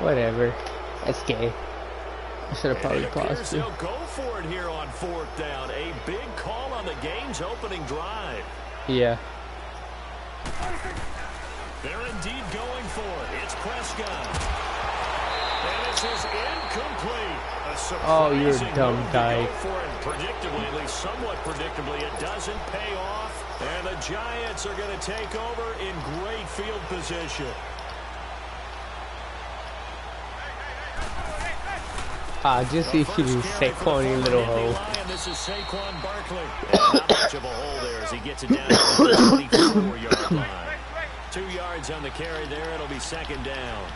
Whatever. That's gay. I should have probably paused. They'll go for it here on 4th down. A big call on the game's opening drive. Yeah. They're indeed going for it. It's Prescott. And this is incomplete. Oh, you're a dumb guy. For it. Predictably, at least somewhat predictably, it doesn't pay off. And the Giants are going to take over in great field position. Just see if you can Saquon, you little hoe. This is Saquon Barkley. Not much of a hole there as he gets it down to the 24-yard line. 2 yards on the carry there. It'll be 2nd down.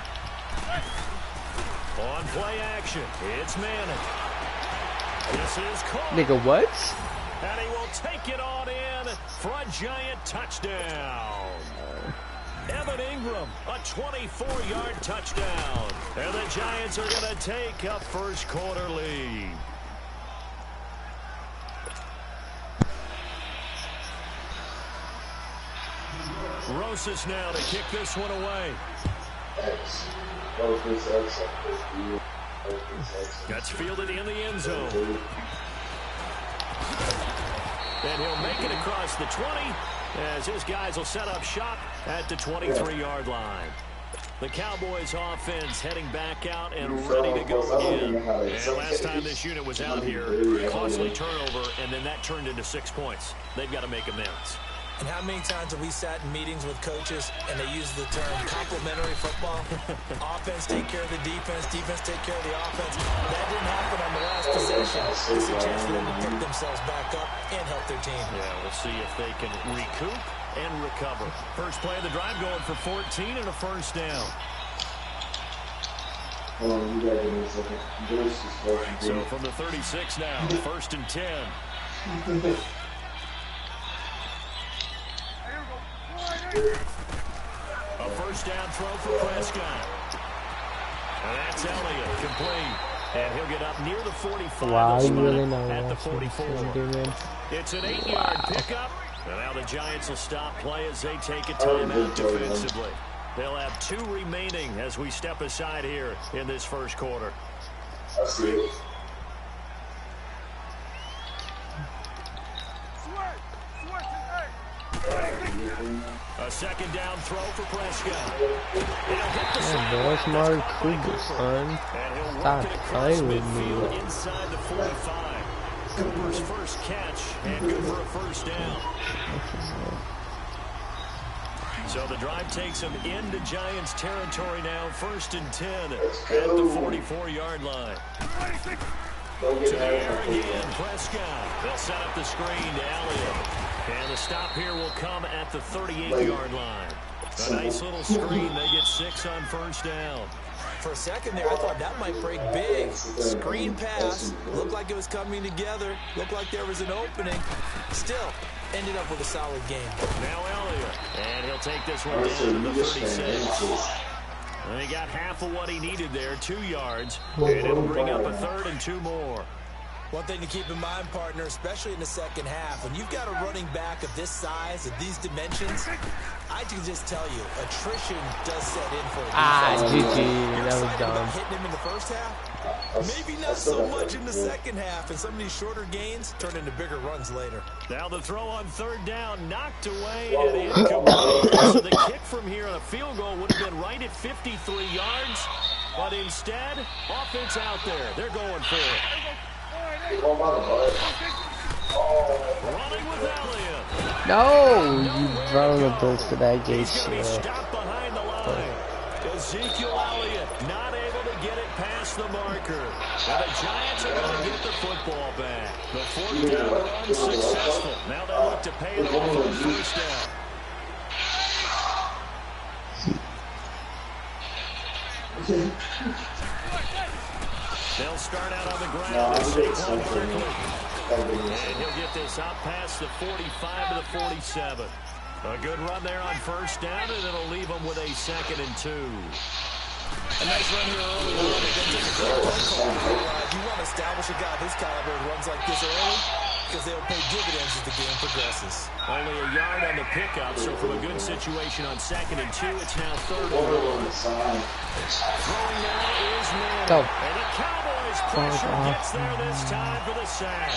On play action, it's Manning. This is caught. Nigga, what? And he will take it on in for a Giant touchdown. Evan Ingram, a 24-yard touchdown. And the Giants are going to take a first quarter lead. Rosas now to kick this one away. That's fielded in the end zone. And he'll make it across the 20 as his guys will set up shop at the 23-yard line. The Cowboys offense heading back out and ready to go again. And last time this unit was out here, costly turnover, and then that turned into 6 points. They've got to make amends. And how many times have we sat in meetings with coaches and they use the term complementary football? Offense take care of the defense, defense take care of the offense. That didn't happen on the last possession. This is a chance for them to pick themselves back up and help their team. Yeah, we'll see if they can recoup and recover. First play of the drive going for 14 and a first down. So from the 36 now, 1st and 10. A first down throw for Prescott. And that's Elliott, complete. And he'll get up near the 45. Wow, you really know at the 44. It's an 8-yard pickup. And now the Giants will stop play as they take a timeout defensively. They'll have 2 remaining as we step aside here in this first quarter. A second down throw for Prescott. That's Mark Cooper, son. Stop playing with me. Inside the 45. Cooper's first catch and good for a first down. So the drive takes him into Giants territory now. 1st and 10 at the 44-yard line. To the air again, Prescott. They'll set up the screen to Elliott. And the stop here will come at the 38-yard line. A nice little screen. They get 6 on first down. For a second there, I thought that might break big. Screen pass. Looked like it was coming together. Looked like there was an opening. Still, ended up with a solid game. Now Elliott. And he'll take this one down to the 36. And he got half of what he needed there, 2 yards. And it'll bring up a 3rd and 2 more. One thing to keep in mind, partner, especially in the second half, when you've got a running back of this size, of these dimensions, I can just tell you, attrition does set in for a defense. GG, that was dumb. Hitting him in the first half? Maybe not so much in the second half, and some of these shorter gains turn into bigger runs later. Now the throw on 3rd down, knocked away and incomplete. So the kick from here on a field goal would have been right at 53 yards, but instead, offense out there. They're going for it. Running with Elliott. No, you vulnerable to that gay shit. Stopped behind the line. Ezekiel Elliott not able to get it past the marker. And the Giants are going to get the football back. The 4th down run successful. Now they look to pay it off on first down. They'll start out on the ground and Saquon Barkley. And he'll get this out past the 45 to the 47. A good run there on first down, and it'll leave them with a 2nd and 2. A nice run here early on, and then take a quick play call. If you want to establish a guy of his caliber who runs like this early, because they'll pay dividends as the game progresses. Only a yard on the pickup, so from a good situation on 2nd and 2, it's now 3rd and 1. Throwing now Go. And the Cowboys pressure gets there this time for the sack.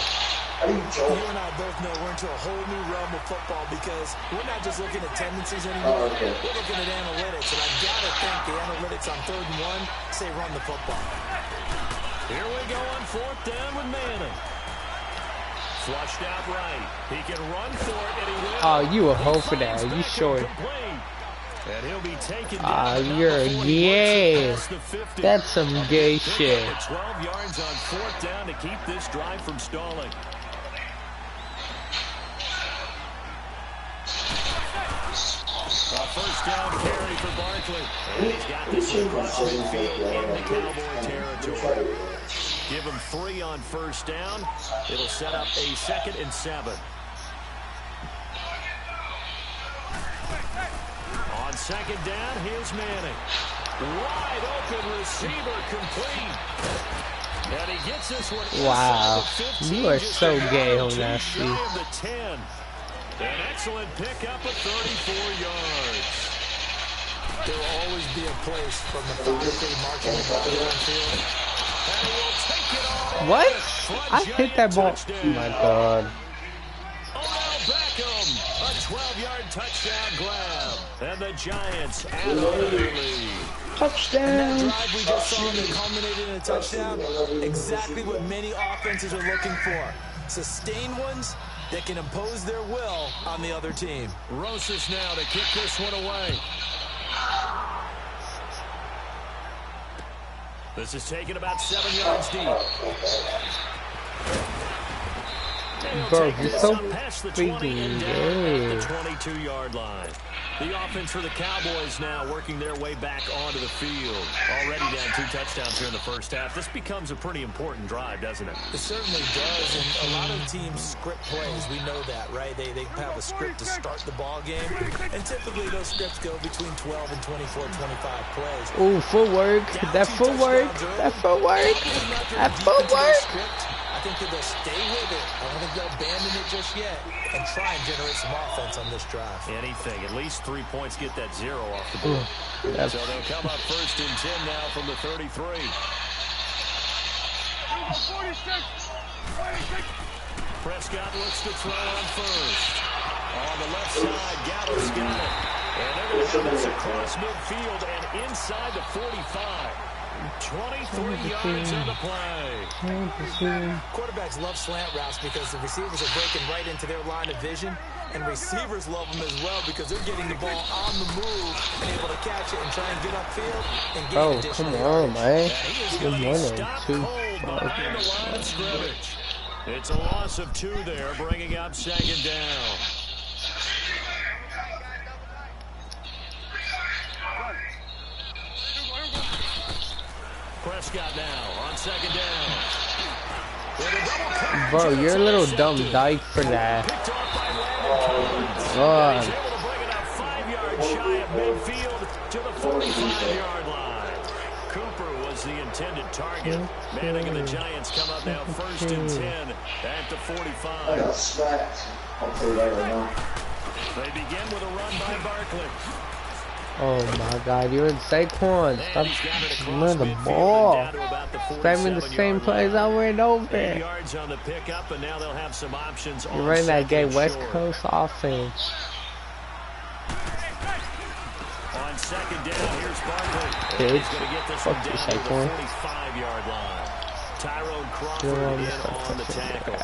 You and I both know we're into a whole new realm of football because we're not just looking at tendencies anymore. We're looking at analytics, and I've got to think the analytics on 3rd and 1 say run the football. Here we go on 4th down with Manning. Flushed out right. He can run for it, and he will. Oh, you a hoe for that. You short. And he'll be taken down. You're gay. That's some gay shit. 12 yards on 4th down to keep this drive from stalling. A 1st down carry for Barkley. And he's got this across midfield into Cowboy territory. Give him 3 on 1st down. It'll set up a 2nd and 7. On 2nd down, here's Manning. Wide open receiver complete. And he gets this one. Wow. You are so gay on that feet. An excellent pickup of 34 yards. There will always be a place from the 5-3 marching the ball downfield. And he will take it on. What? I hit that ball. Oh my god. Odell Beckham, a 12-yard touchdown grab. And the Giants add on to the lead. Touchdown. And that drive we just saw that culminated in a touchdown, exactly what many offenses are looking for. Sustained ones that can impose their will on the other team. Rosas now to kick this one away. This is taken about 7 yards deep. Bro, you're so freaking gay. The 22-yard line. The offense for the Cowboys now working their way back onto the field. Already down 2 touchdowns here in the 1st half. This becomes a pretty important drive, doesn't it? It certainly does, and a lot of teams script plays. We know that, right? They have a script to start the ball game, and typically those scripts go between 12 and 24, 25 plays. Ooh, footwork. That footwork. That footwork. That footwork. I think that they'll stay with it. I don't think they'll abandon it just yet and try and generate some offense on this drive. Anything. At least 3 points get that 0 off the board. So they'll come up 1st and 10 now from the 33. Prescott looks to throw on 1st. On the left side, Gallow's got it. And they're going to have this across midfield and inside the 45. 23 yards on the play. Quarterbacks love slant routes because the receivers are breaking right into their line of vision, and receivers love them as well because they're getting the ball on the move and able to catch it and try and get upfield and gain additional come on, man. Good morning. It's a loss of 2 there, bringing up 2nd down. Prescott now on 2nd down. Bro, you're a little dumb dyke for that. God. He's able to bring it up 5 yards shy of midfield to the 45-yard line. Cooper was the intended target. Manning and the Giants come up now 1st and 10 at the 45. I got smacked. I'll tell you that right now. They begin with a run by Barkley. Oh my god, you're in Saquon. Stop running the ball. Spamming the same plays over and over. 8 yards on the pickup, and now they'll have some options. You're running that gay West Coast offense. On 2nd down, here's Barkley. Bitch. He's going to get this Fuck one you, down to the Saquon. 45-yard line. Tyrone Crawford in on the tackle.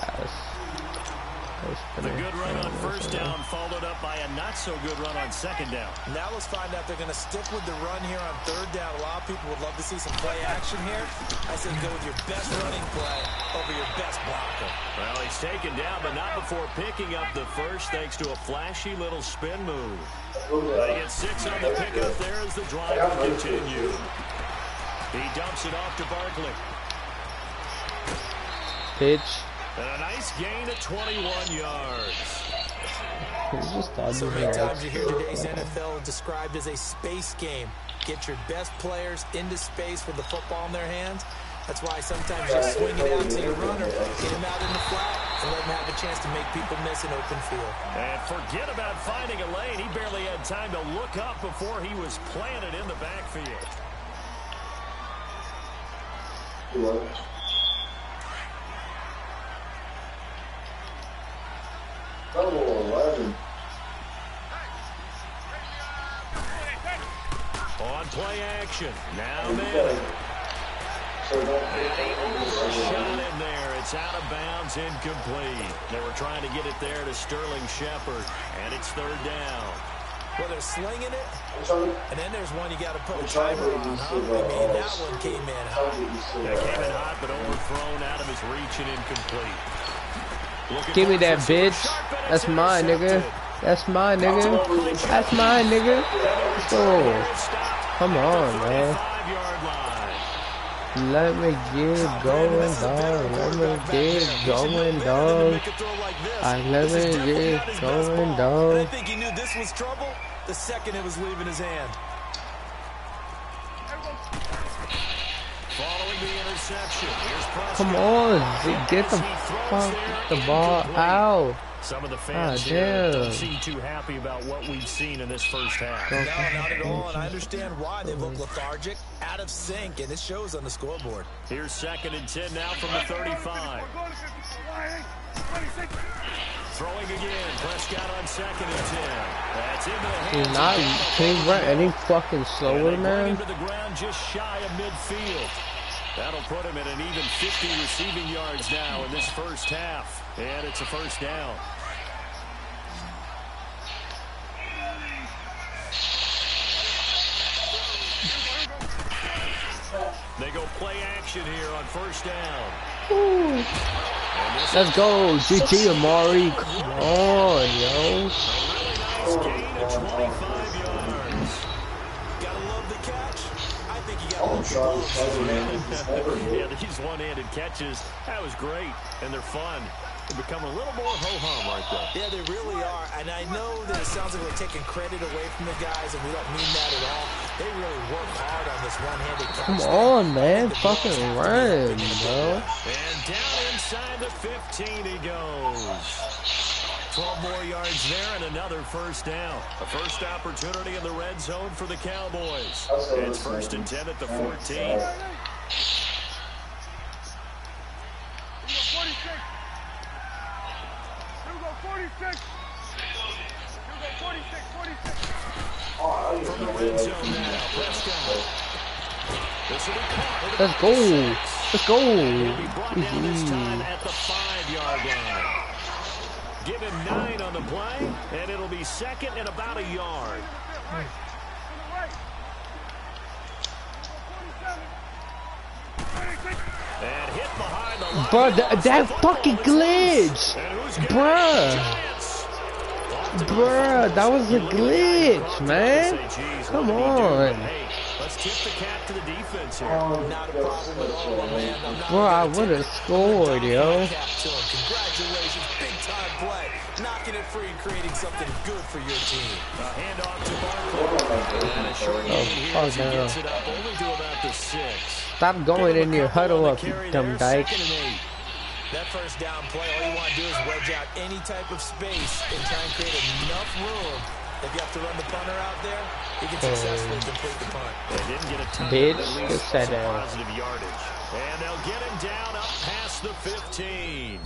The good run on 1st down followed up by a not-so-good run on 2nd down. Now let's find out they're going to stick with the run here on 3rd down. A lot of people would love to see some play action here. I say go with your best running play over your best blocker. Well, he's taken down, but not before picking up the first thanks to a flashy little spin move. They get 6 on the pickup there as the drive will continue. He dumps it off to Barkley. Pitch. And a nice gain of 21 yards. So many times you hear today's NFL described as a space game. Get your best players into space with the football in their hands. That's why sometimes you swing it out to your runner, get him out in the flat, and let him have a chance to make people miss an open field. And forget about finding a lane. He barely had time to look up before he was planted in the backfield. Double 11. On play action. Now Manning. Shot in there. It's out of bounds, incomplete. They were trying to get it there to Sterling Shepard, and it's third down. Well, they're slinging it, and then there's one you got to put a timer on, huh? I mean, that one came in hot. It came in hot, but overthrown out of his reach and incomplete. Give me that, bitch. That's mine, nigga. That's mine, nigga. That's mine, nigga. Let's go. Come on, man. Let me get going, dog. Let me get going, dog. Let me get going, dog. I think he knew this was trouble the second it was leaving his hand. Following the interception, here's Prescott. Come on, get the ball out. Some of the fans here don't seem too happy about what we've seen in this first half. No, not at all, and I understand why they look lethargic, out of sync, and it shows on the scoreboard. Here's 2nd and 10 now from the 35. Throwing again, Prescott on 2nd and 10. That's into the hands. Can he run any fucking slower, man? To the ground just shy of midfield. That'll put him at an even 50 receiving yards now in this first half. And it's a first down. They go play action here on first down. Let's go, GG Amari. Come on, yo. Nice gain of 25 yards. Gotta love the catch. I think you got Yeah, these one-handed catches, that was great, and they're fun. They're becoming a little more ho-hum right there. Yeah, they really are, and I know that it sounds like we're taking credit away from the guys, and we don't mean that at all. They really work hard on this one-handed catch. Come on, man. Fucking run, bro. And down inside the 15 he goes. 12 more yards there and another first down. A first opportunity in the red zone for the Cowboys. It's 1st and 10 at the 14. From the red zone now, Prescott. This will be caught. Let's go. Let's go. He'll be brought down this time at the 5-yard line. Give him 9 on the play, and it'll be 2nd and about a yard. And hit behind the line. Bro, that fucking glitch. Bruh, that was a glitch, man. Come on. Let's tip the cap to the defense here. Not a problem at all, man. Bro, I would have scored, yo. Congratulations, big-time play. Knocking it free and creating something good for your team. Handoff to Barkley. And a short gain here as he gets it up only to about the 6. Stop going in your huddle up, you dumb dyke. That first down play, all you want to do is wedge out any type of space and try and create enough room. If you have to run the punter out there, he can successfully complete the punt. They didn't get a ton, Bitch, but at least just some positive yardage. And they'll get him down up past the 15.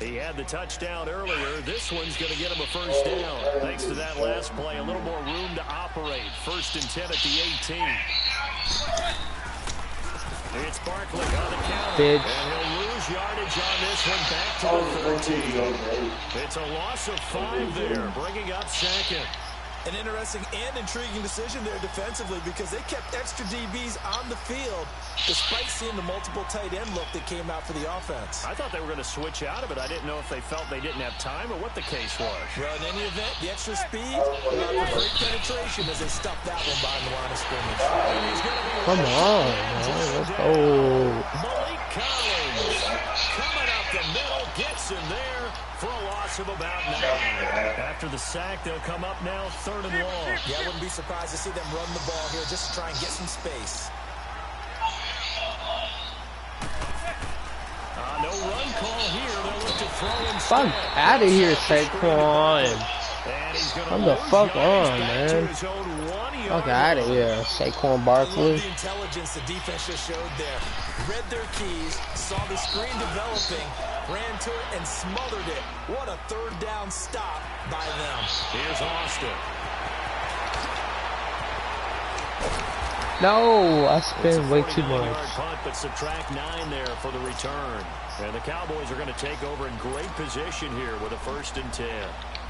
He had the touchdown earlier. This one's going to get him a first down. Thanks to that last play, a little more room to operate. 1st and 10 at the 18. It's Barkley on the counter. Bitch. And he'll lose yardage on this one back to the 13. It's a loss of 5 there, bringing up 2nd. An interesting and intriguing decision there defensively because they kept extra DBs on the field despite seeing the multiple tight end look that came out for the offense. I thought they were going to switch out of it. I didn't know if they felt they didn't have time or what the case was. Well, in any event, the extra speed allowed for great penetration as they stuffed that one behind the line of scrimmage. Come on, man. Let's go. Malik Collins coming up the middle, gets him there for a loss of about 9. After the sack, they'll come up now 3rd and long. Yeah, I wouldn't be surprised to see them run the ball here just to try and get some space. No run call here. They'll look to throw instead. Fuck out of here, Saquon. And he's gonna Come the lose fuck yards on, back to man. his own 1 Fuck out of here, Saquon Barkley. I love the intelligence the defense just showed there. Read their keys, saw the screen developing, ran to it and smothered it. What a third down stop by them. Here's Austin. No, I spent way too much. Punt, but subtract 9 there for the return. And the Cowboys are going to take over in great position here with a 1st and 10.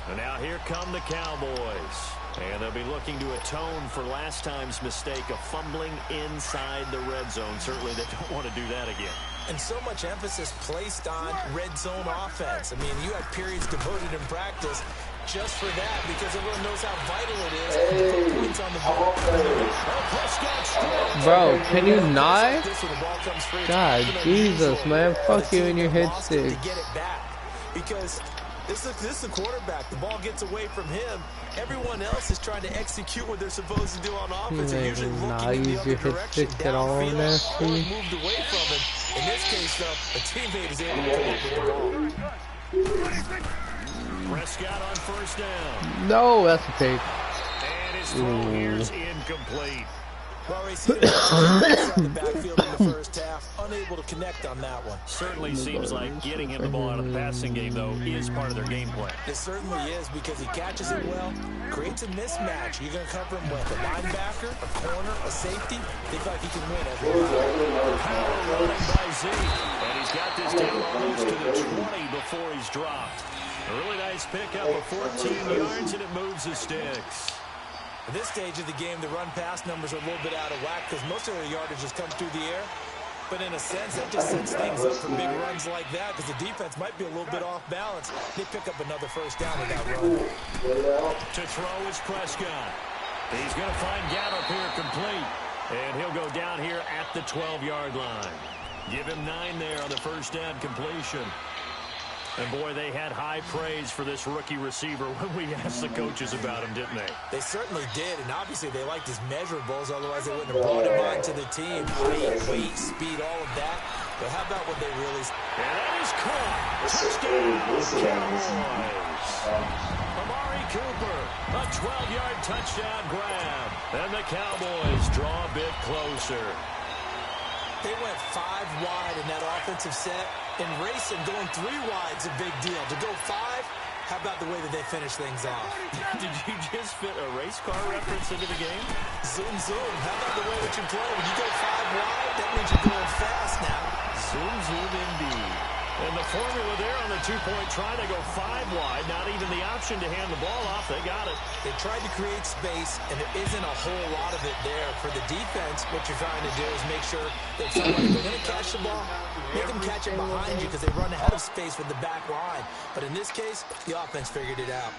And now here come the Cowboys. And they'll be looking to atone for last time's mistake of fumbling inside the red zone. Certainly they don't want to do that again. And so much emphasis placed on red zone offense. I mean, you have periods devoted in practice just for that because everyone knows how vital it is to put points on the board. Bro, can you not? God, Jesus, man. Fuck you and your head sticks. Get it back because this is the quarterback. The ball gets away from him. Everyone else is trying to execute what they're supposed to do on offense. They're usually looking in the other direction, downfield, or moved away from him. In this case, though, a teammate is able to come up with the ball. Prescott on 1st down. No, that's a pick. And his throw here is incomplete. Well, inside the backfield in the first half, unable to connect on that one. Certainly seems like getting him the ball out of the passing game, though, is part of their game plan. It certainly is because he catches it well, creates a mismatch. You're going to cover him with a linebacker, a corner, a safety. They feel like he can win every time. Power running by Zeke. And he's got this down almost to the 20 before he's dropped. A really nice pickup of 14 yards, and it moves the sticks. At this stage of the game, the run-pass numbers are a little bit out of whack because most of their yardage has come through the air. But in a sense, that just sets things up for big runs like that because the defense might be a little bit off balance. They pick up another 1st down with that run. To throw is Prescott. He's going to find Gallup here complete. And he'll go down here at the 12-yard line. Give him 9 there on the 1st down completion. And, boy, they had high praise for this rookie receiver when we asked the coaches about him, didn't they? They certainly did, and obviously they liked his measurables. Otherwise, they wouldn't have brought him on to the team. Height, weight, speed, all of that. But how about what they really... And that is caught. Touchdown, Cowboys. Amari Cooper, a 12-yard touchdown grab. And the Cowboys draw a bit closer. They went 5 wide in that offensive set. And racing, going 3 wide's a big deal. To go 5, how about the way that they finish things off? Did you just fit a race car reference into the game? Zoom, zoom. How about the way that you play? When you go 5 wide, that means you're going fast now. Zoom, zoom indeed. And the formula there on the 2-point try to go 5 wide. Not even the option to hand the ball off. They got it. They tried to create space, and there isn't a whole lot of it there. For the defense, what you're trying to do is make sure that somebody's going to catch the ball, make them catch it behind you because they run out of space with the back line. But in this case, the offense figured it out.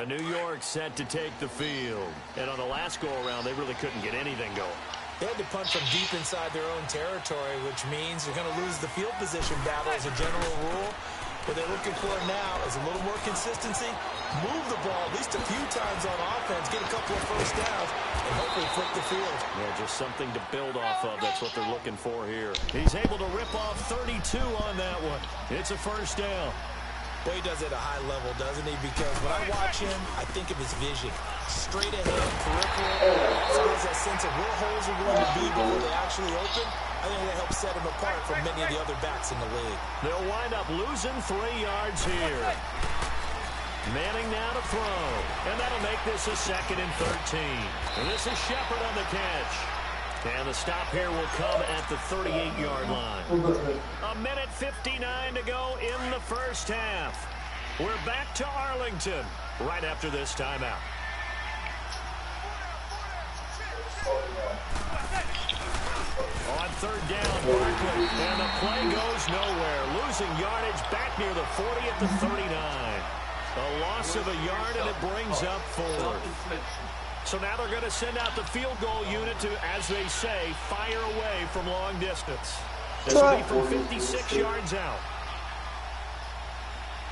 New York set to take the field. And on the last go-around, they really couldn't get anything going. They had to punt from deep inside their own territory, which means they're going to lose the field position battle as a general rule. What they're looking for now is a little more consistency, move the ball at least a few times on offense, get a couple of 1st downs, and hopefully flip the field. Yeah, just something to build off of. That's what they're looking for here. He's able to rip off 32 on that one. It's a 1st down. Well, he does it at a high level, doesn't he? Because when I watch him, I think of his vision. Straight ahead, peripheral. So he has that sense of where holes are going to be before they actually open. I think that helps set him apart from many of the other backs in the league. They'll wind up losing 3 yards here. Manning now to throw. And that'll make this a 2nd and 13. And this is Shepard on the catch. And the stop here will come at the 38-yard line. 1:59 to go in the 1st half. We're back to Arlington right after this timeout. On 3rd down, Barkley, and the play goes nowhere. Losing yardage back near the 40 at the 39. A loss of a yard, and it brings up 4th. So now they're going to send out the field goal unit to, as they say, fire away from long distance. This will be from 56 yards out.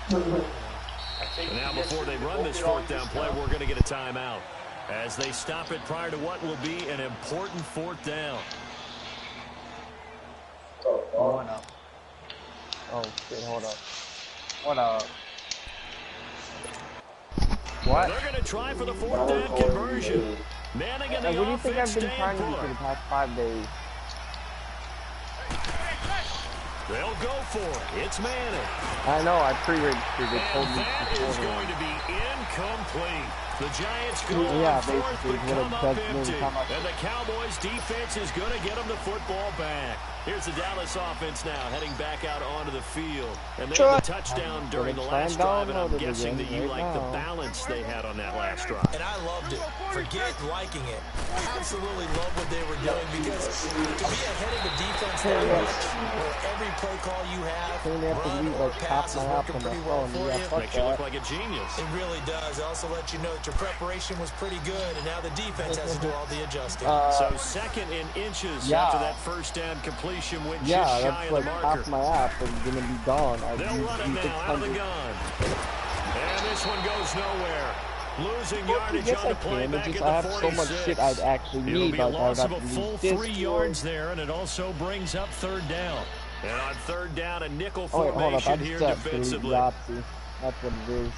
And now before they run this 4th down play, we're going to get a timeout as they stop it prior to what will be an important 4th down. What up? Oh, shit, hold up. What up? What? They're going to try for the 4th down conversion. Manning in Like, the what do you think I've offense been staying trying to do put. for the past 5 days? They'll go for it. It's Manning. I know, I pre-registered. They told And me that is beforehand. going to be incomplete. The Giants go Yeah, on fourth, basically, but what come it up does empty. mean, come up. And the Cowboys defense is going to get them the football back. Here's the Dallas offense now, heading back out onto the field. And they had the touchdown during the last drive, and I'm guessing that you like the balance they had on that last drive. And I loved it. Forget liking it. Absolutely love what they were doing, because to be ahead of the defense that much, where every play call you have, run or pass, is working pretty well for you. Makes you look like a genius. It really does. It also lets you know that your preparation was pretty good, and now the defense has to do all the adjusting. So second in inches after that first down completion went just shy that's of like the marker. half my app is gonna be gone. They'll run it now out of the gun. And this one goes nowhere. Losing yardage on the play back at I the have 46. so much shit I'd actually It'll need. be a Like, loss I'd of a have to full need 3 this yards there, and it also brings up third down. And on third down, a nickel Oh, wait, hold up. I formation just here said defensively. Yahtzee. That's what it is.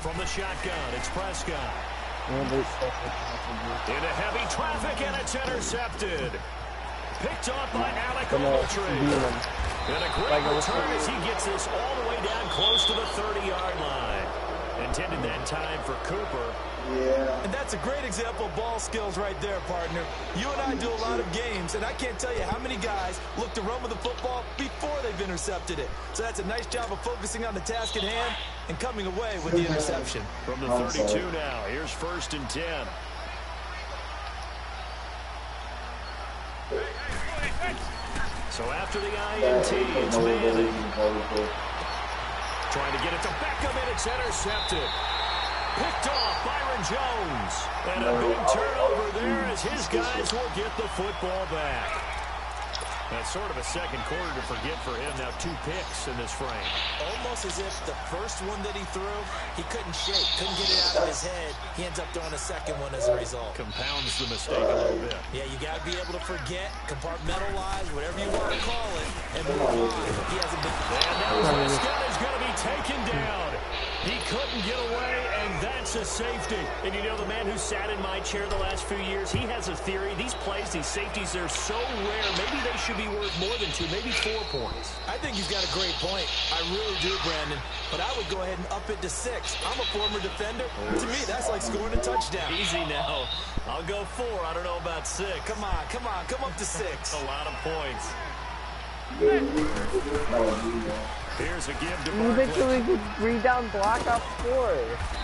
From the shotgun, it's Prescott. And Into heavy traffic, and it's intercepted. Picked off by Alec Demon. Ogletree. And a great return as he gets this all the way down close to the 30-yard line. Intended that time for Cooper. Yeah. And that's a great example of ball skills right there, partner. You and I do a lot of games, and I can't tell you how many guys look to run with the football before they've intercepted it. So that's a nice job of focusing on the task at hand and coming away with the interception. From the 32 now, here's 1st and 10. So after the INT, it's Manning. Trying to get it to Beckham, and it's intercepted. Picked off Byron Jones. And a big turnover there as his guys will get the football back. That's sort of a second quarter to forget for him. Now 2 picks in this frame. Almost as if the first one that he threw, he couldn't shake, couldn't get it out of his head. He ends up throwing a second one as a result. Compounds the mistake a little bit. Yeah, you got to be able to forget, compartmentalize, whatever you want to call it, and move on. He hasn't been... And now Prescott is going to be taken down. He couldn't get away, and that's a safety. And you know, the man who sat in my chair the last few years, he has a theory. These plays, these safeties, they're so rare. Maybe they should be worth more than 2, maybe 4 points. I think he's got a great point. I really do, Brandon. But I would go ahead and up it to 6. I'm a former defender. To me, that's like scoring a touchdown. Easy now. I'll go 4. I don't know about 6. Come on, come on. Come up to 6. A lot of points. Here's a give to eventually Barkley. could read down block up 4.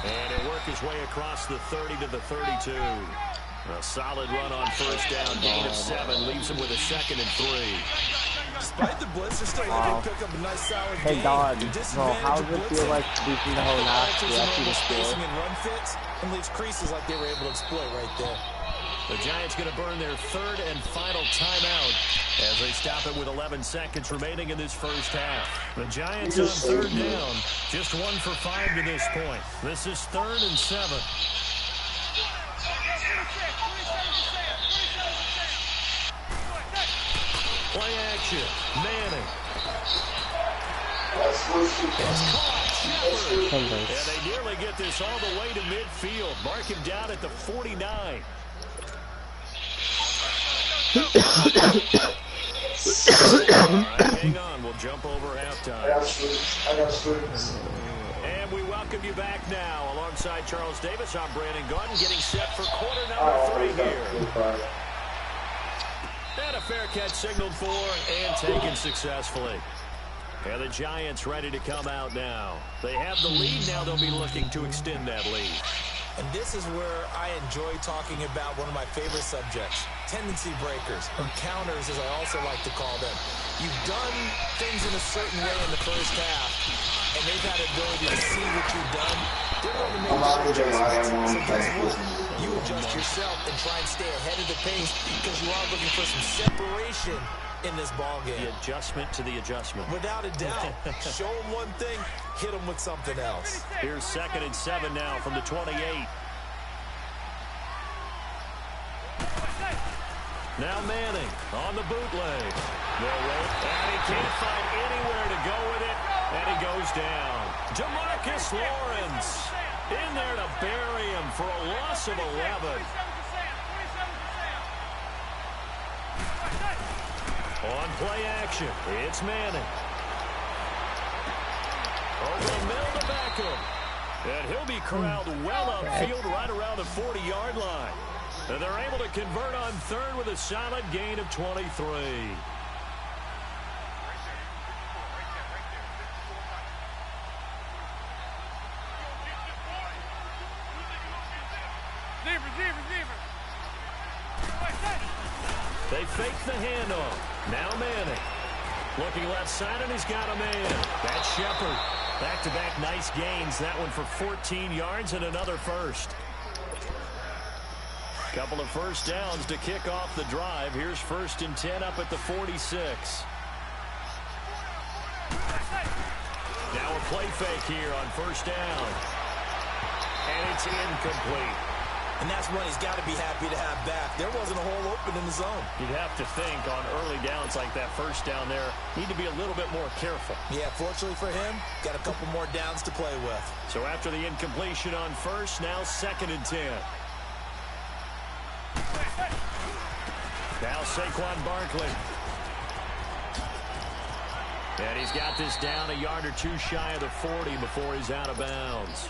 And it worked his way across the 30 to the 32. A solid run on first down. Gain of 7 leaves him with a 2nd and 3. Despite the blitz, they're still able to pick up a nice solid Hey, game. God, The bro, disadvantage how of does it feel blitzing, like beating the whole half? alters Yeah, the I see normal the spacing score. and run fits and leaves creases like they were able to exploit right there. The Giants going to burn their 3rd and final timeout as they stop it with 11 seconds remaining in this first half. The Giants on 3rd down, just 1 for 5 to this point. This is 3rd and 7. Play action. Manning. And they nearly get this all the way to midfield. Mark him down at the 49. All right, hang on. We'll jump over halftime. And we welcome you back now. Alongside Charles Davis, I'm Brandon Gordon, getting set for quarter number 3 here. And a fair catch signaled for and taken successfully. And the Giants ready to come out now. They have the lead now. They'll be looking to extend that lead. And this is where I enjoy talking about one of my favorite subjects, tendency breakers, or counters as I also like to call them. You've done things in a certain way in the first half, and they've had the ability to see what you've done. They're going to make those adjustments. So guess what? You adjust yourself and try and stay ahead of the pace because you are looking for some separation in this ball game. The adjustment to the adjustment. Without a doubt. Show them one thing, hit them with something else. Here's 2nd and 7 now from the 28. Now Manning on the bootleg. And he can't find anywhere to go with it. And he goes down. DeMarcus Lawrence in there to bury him for a loss of 11. On play action, it's Manning. Over the middle to Beckham. And he'll be corralled well upfield right around the 40-yard line. And they're able to convert on third with a solid gain of 23. They fake the handoff. Now Manning. Looking left side, and he's got a man. That's Shepard. Back-to-back nice gains. That one for 14 yards and another first. Couple of first downs to kick off the drive. Here's 1st and 10 up at the 46. Now a play fake here on 1st down. And it's incomplete. And that's one he's got to be happy to have back. There wasn't a hole open in the zone. You'd have to think on early downs like that, 1st down there, need to be a little bit more careful. Yeah, fortunately for him, got a couple more downs to play with. So after the incompletion on 1st, now 2nd and 10. Now Saquon Barkley. And he's got this down a yard or two shy of the 40 before he's out of bounds.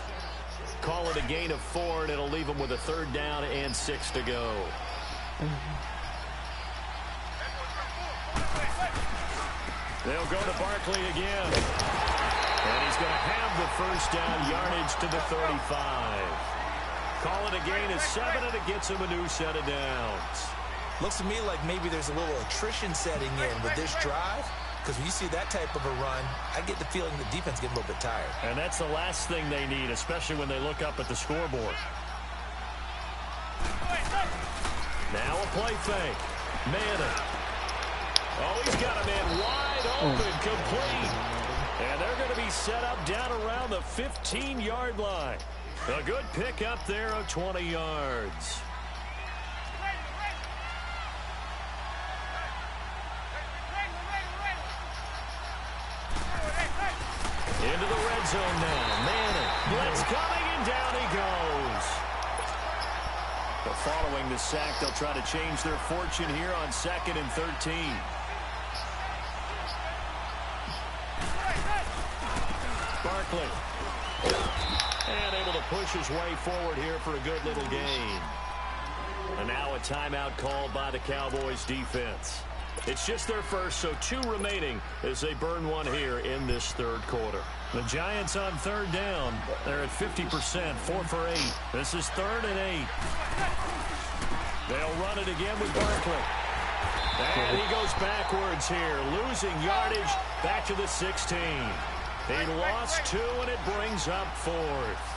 Call it a gain of 4, and it'll leave him with a 3rd down and 6 to go. They'll go to Barkley again. And he's going to have the 1st down yardage to the 35. Call it a gain of 7, and it gets him a new set of downs. Looks to me like maybe there's a little attrition setting in with this drive. Because when you see that type of a run, I get the feeling the defense getting a little bit tired. And that's the last thing they need, especially when they look up at the scoreboard. Now a play fake. Manning. Oh, he's got a man wide open, complete. And they're going to be set up down around the 15-yard line. A good pickup there of 20 yards. Into the red zone now. Manning. Blitz coming, and down he goes. But following the sack, they'll try to change their fortune here on 2nd and 13. Barkley. And able to push his way forward here for a good little gain. And now a timeout called by the Cowboys defense. It's just their first, so 2 remaining as they burn one here in this 3rd quarter. The Giants on 3rd down. They're at 50%, 4 for 8. This is 3rd and 8. They'll run it again with Barkley. And he goes backwards here, losing yardage back to the 16. He lost 2, and it brings up 4th.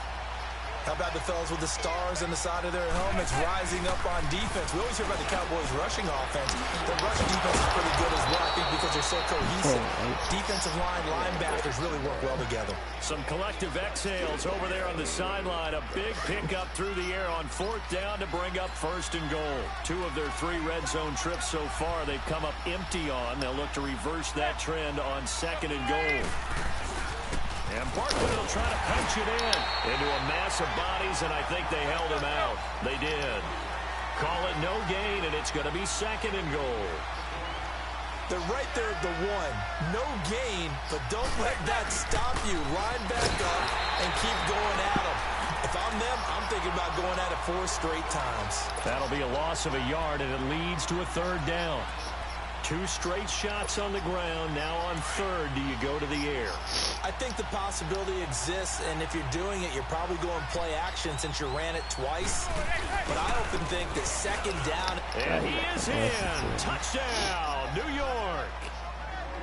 How about the fellas with the stars on the side of their helmets rising up on defense? We always hear about the Cowboys' rushing offense. The rush defense is pretty good as well, I think, because they're so cohesive. Defensive line, linebackers really work well together. Some collective exhales over there on the sideline. A big pickup through the air on 4th down to bring up 1st and goal. 2 of their 3 red zone trips so far they've come up empty on. They'll look to reverse that trend on 2nd and goal. And Barkley will try to punch it into a mass of bodies, and I think they held him out. They did. Call it no gain, and it's going to be 2nd and goal. They're right there at the 1. No gain, but don't let that stop you. Line back up and keep going at them. If I'm them, I'm thinking about going at it 4 straight times. That'll be a loss of a yard, and it leads to a 3rd down. 2 straight shots on the ground. Now on 3rd, do you go to the air? I think the possibility exists, and if you're doing it, you're probably going play action since you ran it twice. But I often think that 2nd down. And he is in. Touchdown, New York.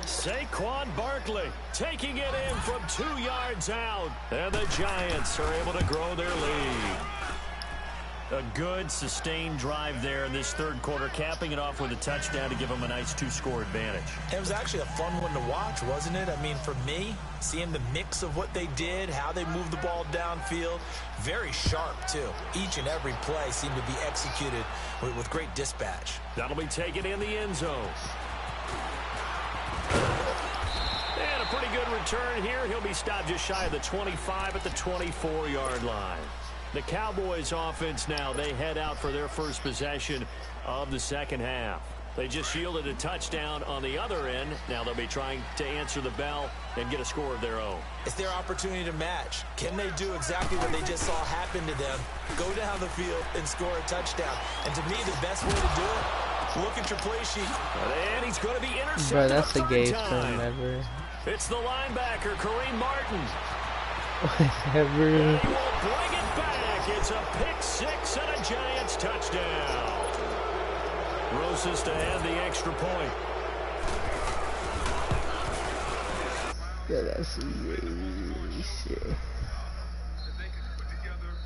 Saquon Barkley taking it in from 2 yards out. And the Giants are able to grow their lead. A good, sustained drive there in this 3rd quarter, capping it off with a touchdown to give them a nice 2-score advantage. It was actually a fun one to watch, wasn't it? I mean, for me, seeing the mix of what they did, how they moved the ball downfield, very sharp, too. Each and every play seemed to be executed with great dispatch. That'll be taken in the end zone. And a pretty good return here. He'll be stopped just shy of the 25 at the 24-yard line. The Cowboys offense now, they head out for their first possession of the second half. They just yielded a touchdown on the other end. Now they'll be trying to answer the bell and get a score of their own. It's their opportunity to match. Can they do exactly what they just saw happen to them? Go down the field and score a touchdown. And to me, the best way to do it, look at your play sheet. And he's going to be intercepted. Bro, that's the third gayest time. thing ever. It's the linebacker, Kareem Martin. Whatever. And he will bring it back. It's a pick six and a Giants touchdown. Rosas to add the extra point. Yeah, that's crazy shit.